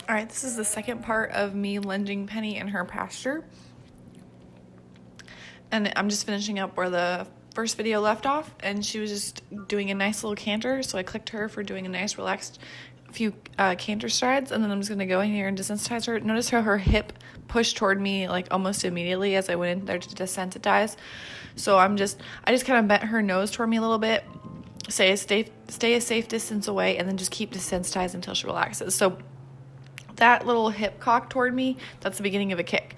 All right, this is the second part of me lunging Penny in her pasture. And I'm just finishing up where the first video left off, and she was just doing a nice little canter, so I clicked her for doing a nice relaxed few canter strides, and then I'm just going to go in here and desensitize her. Notice how her hip pushed toward me like almost immediately as I went in there to desensitize. So I just kind of bent her nose toward me a little bit, stay a safe distance away, and then just keep desensitized until she relaxes. So that little hip cock toward me, that's the beginning of a kick.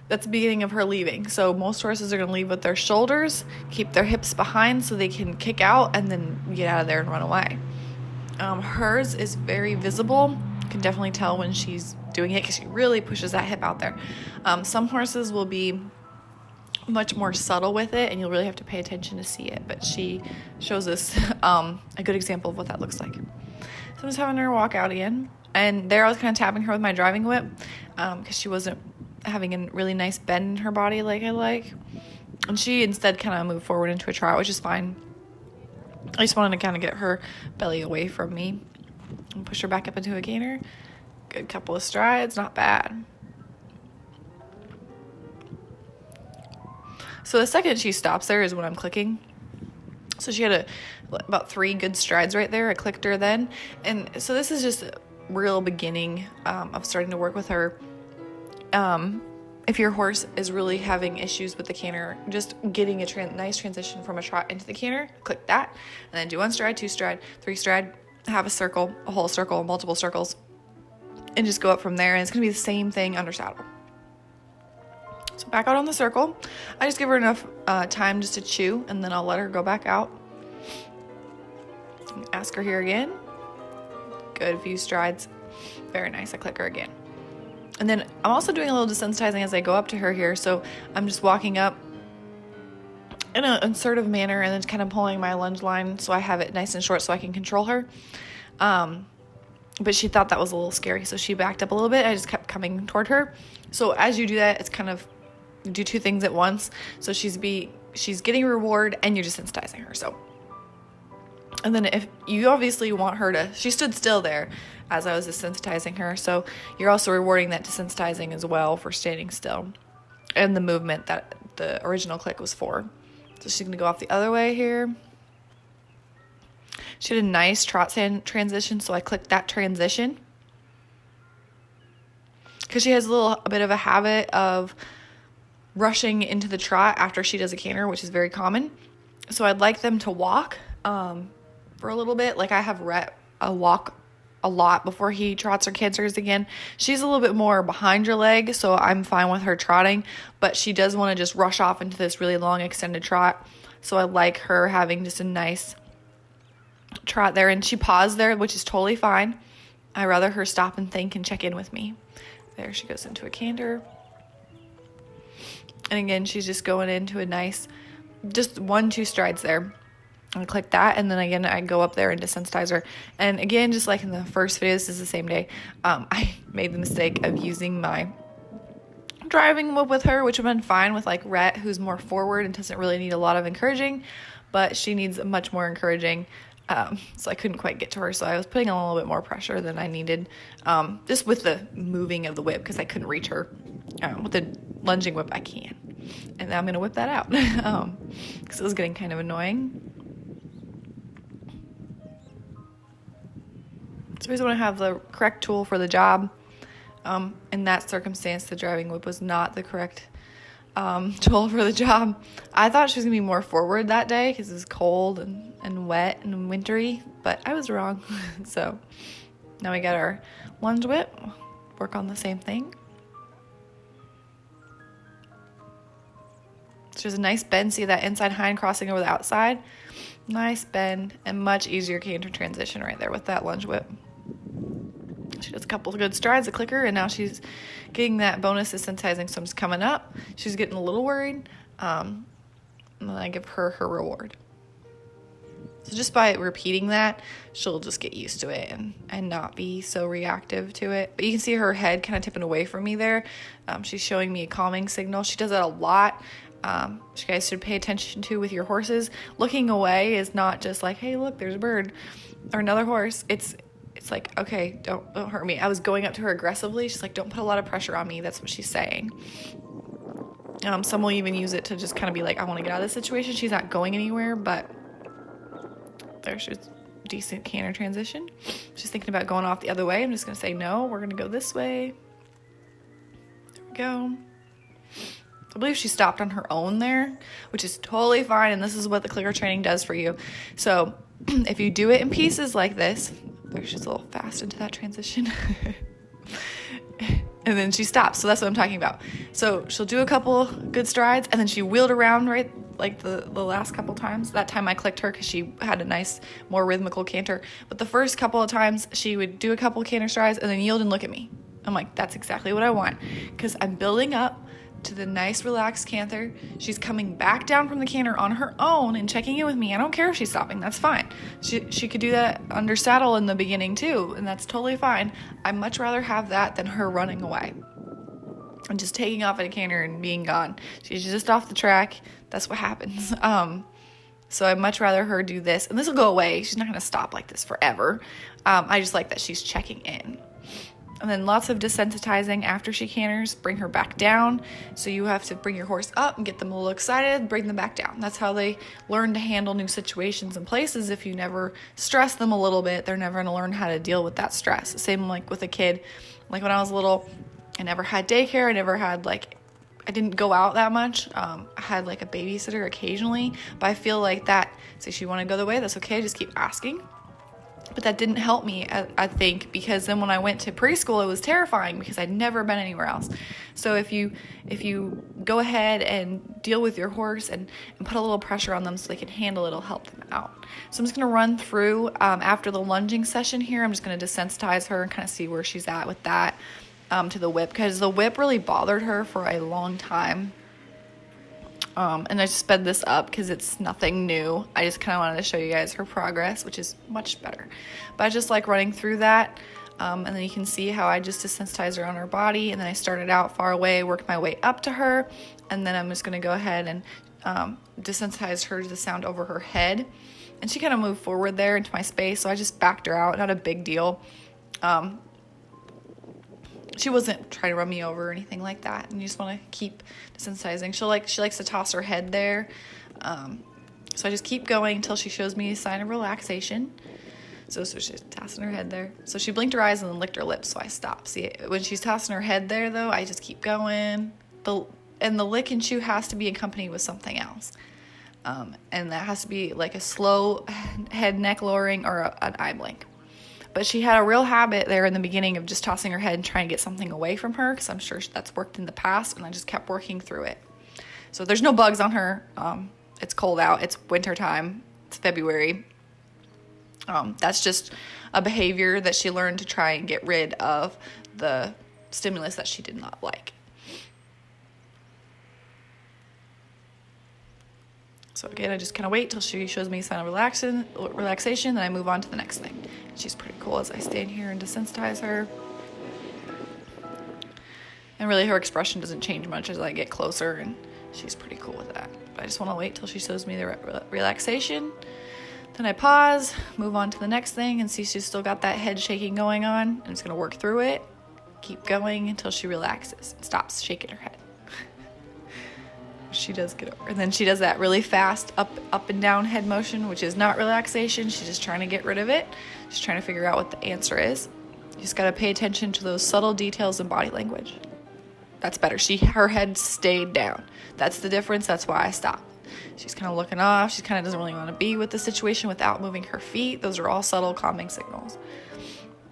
That's the beginning of her leaving. So most horses are going to leave with their shoulders, keep their hips behind so they can kick out and then get out of there and run away. Hers is very visible. You can definitely tell when she's doing it because she really pushes that hip out there. Some horses will be much more subtle with it, and you'll really have to pay attention to see it. But she shows us a good example of what that looks like. So I'm just having her walk out again. And there I was kind of tapping her with my driving whip because she wasn't having a really nice bend in her body like I like. And she instead kind of moved forward into a trot, which is fine. I just wanted to kind of get her belly away from me and push her back up into a canter. Good couple of strides, not bad. So the second she stops there is when I'm clicking. So she had about 3 good strides right there. I clicked her then. And so this is just a real beginning of starting to work with her. If your horse is really having issues with the canter, just getting a nice transition from a trot into the canter, click that, and then do 1 stride, 2 stride, 3 stride, have a circle, a whole circle, multiple circles, and just go up from there. And it's going to be the same thing under saddle. So back out on the circle. I just give her enough time just to chew, and then I'll let her go back out. Ask her here again. Good, few strides. Very nice. I click her again. And then I'm also doing a little desensitizing as I go up to her here. So I'm just walking up in an assertive manner and then kind of pulling my lunge line so I have it nice and short so I can control her. But she thought that was a little scary, so she backed up a little bit. I just kept coming toward her. So as you do that, it's kind of do 2 things at once. So she's getting a reward and you're desensitizing her. So, and then if you obviously want her to, she stood still there as I was desensitizing her. So you're also rewarding that desensitizing as well for standing still and the movement that the original click was for. So she's going to go off the other way here. She had a nice trot transition, so I clicked that transition. Because she has a bit of a habit of rushing into the trot after she does a canter, which is very common. So I'd like them to walk for a little bit. Like I have Rhett walk a lot before he trots or canters again. She's a little bit more behind your leg, so I'm fine with her trotting, but she does want to just rush off into this really long extended trot. So I like her having just a nice trot there, and she paused there, which is totally fine. I'd rather her stop and think and check in with me. There she goes into a canter. And again, she's just going into a nice, just 1-2 strides there. I click that, and then again, I go up there and desensitize her. And again, just like in the first video, this is the same day, I made the mistake of using my driving whip with her, which would have been fine with like Rhett, who's more forward and doesn't really need a lot of encouraging, but she needs much more encouraging. So I couldn't quite get to her, so I was putting a little bit more pressure than I needed, just with the moving of the whip, because I couldn't reach her. With the lunging whip, I can. And now I'm going to whip that out, because it was getting kind of annoying. So we just want to have the correct tool for the job. In that circumstance, the driving whip was not the correct tool for the job. I thought she was going to be more forward that day because it was cold and wet and wintry, but I was wrong. So now we got our lunge whip. Work on the same thing. So there's a nice bend. See that inside hind crossing over the outside? Nice bend and much easier canter transition right there with that lunge whip. She does a couple of good strides, a clicker, and now she's getting that bonus desensitizing. So I'm just coming up. She's getting a little worried. And then I give her her reward. So just by repeating that, she'll just get used to it and not be so reactive to it. But you can see her head kind of tipping away from me there. She's showing me a calming signal. She does that a lot. You guys should pay attention to with your horses. Looking away is not just like, hey, look, there's a bird or another horse. It's it's like, okay, don't hurt me. I was going up to her aggressively. She's like, don't put a lot of pressure on me. That's what she's saying. Some will even use it to just kind of be like, I want to get out of this situation. She's not going anywhere, but there's just decent canter transition. She's thinking about going off the other way. I'm just going to say, no, we're going to go this way. There we go. I believe she stopped on her own there, which is totally fine. And this is what the clicker training does for you. So if you do it in pieces like this, there's just a little fast into that transition. And then she stops. So that's what I'm talking about. So she'll do a couple good strides, and then she wheeled around, right? Like the last couple times. That time I clicked her because she had a nice, more rhythmical canter. But the first couple of times, she would do a couple canter strides and then yield and look at me. I'm like, that's exactly what I want, because I'm building up to the nice relaxed canter. She's coming back down from the canter on her own and checking in with me. I don't care if she's stopping. That's fine. She could do that under saddle in the beginning too, and that's totally fine. I'd much rather have that than her running away and just taking off at a canter and being gone. She's just off the track. That's what happens. So I'd much rather her do this, and this will go away. She's not going to stop like this forever. I just like that she's checking in. And then lots of desensitizing after she canters, bring her back down. So you have to bring your horse up and get them a little excited, bring them back down. That's how they learn to handle new situations and places. If you never stress them a little bit, they're never going to learn how to deal with that stress. Same like with a kid. Like when I was little, I never had daycare. I didn't go out that much. I had like a babysitter occasionally, but I feel like that, so if you want to go the way, that's okay. Just keep asking. But that didn't help me, I think, because then when I went to preschool, it was terrifying because I'd never been anywhere else. So if you go ahead and deal with your horse and put a little pressure on them so they can handle it, it'll help them out. So I'm just going to run through after the lunging session here. I'm just going to desensitize her and kind of see where she's at with that to the whip, because the whip really bothered her for a long time. And I just sped this up because it's nothing new. I just kind of wanted to show you guys her progress, which is much better. But I just like running through that. And then you can see how I just desensitized her on her body. And then I started out far away, worked my way up to her. And then I'm just going to go ahead and desensitize her to the sound over her head. And she kind of moved forward there into my space. So I just backed her out. Not a big deal. She wasn't trying to run me over or anything like that. And you just want to keep desensitizing. She likes to toss her head there. So I just keep going until she shows me a sign of relaxation. So she's tossing her head there. So she blinked her eyes and then licked her lips, so I stopped. See, when she's tossing her head there, though, I just keep going. And the lick and chew has to be accompanied with something else. And that has to be like a slow head neck lowering or an eye blink. But she had a real habit there in the beginning of just tossing her head and trying to get something away from her, because I'm sure that's worked in the past, and I just kept working through it. So there's no bugs on her. It's cold out. It's winter time. It's February. That's just a behavior that she learned to try and get rid of the stimulus that she did not like. So again, I just kind of wait till she shows me a sign of relaxation, then I move on to the next thing. She's pretty cool as I stand here and desensitize her. And really her expression doesn't change much as I get closer, and she's pretty cool with that. But I just want to wait till she shows me the relaxation. Then I pause, move on to the next thing, and see she's still got that head shaking going on. I'm just going to work through it, keep going until she relaxes and stops shaking her head. She does get over. And then she does that really fast up and down head motion, which is not relaxation. She's just trying to get rid of it. She's trying to figure out what the answer is. You just got to pay attention to those subtle details in body language. That's better. Her head stayed down. That's the difference. That's why I stopped. She's kind of looking off. She kind of doesn't really want to be with the situation without moving her feet. Those are all subtle calming signals.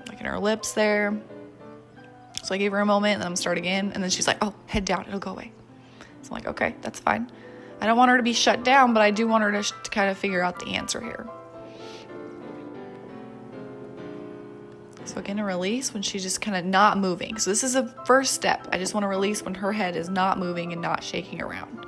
Like in her lips there. So I gave her a moment, and then I'm starting in. And then she's like, oh, head down. It'll go away. So I'm like, okay, that's fine. I don't want her to be shut down, but I do want her to kind of figure out the answer here. So again, a release when she's just kind of not moving. So this is a first step. I just want to release when her head is not moving and not shaking around.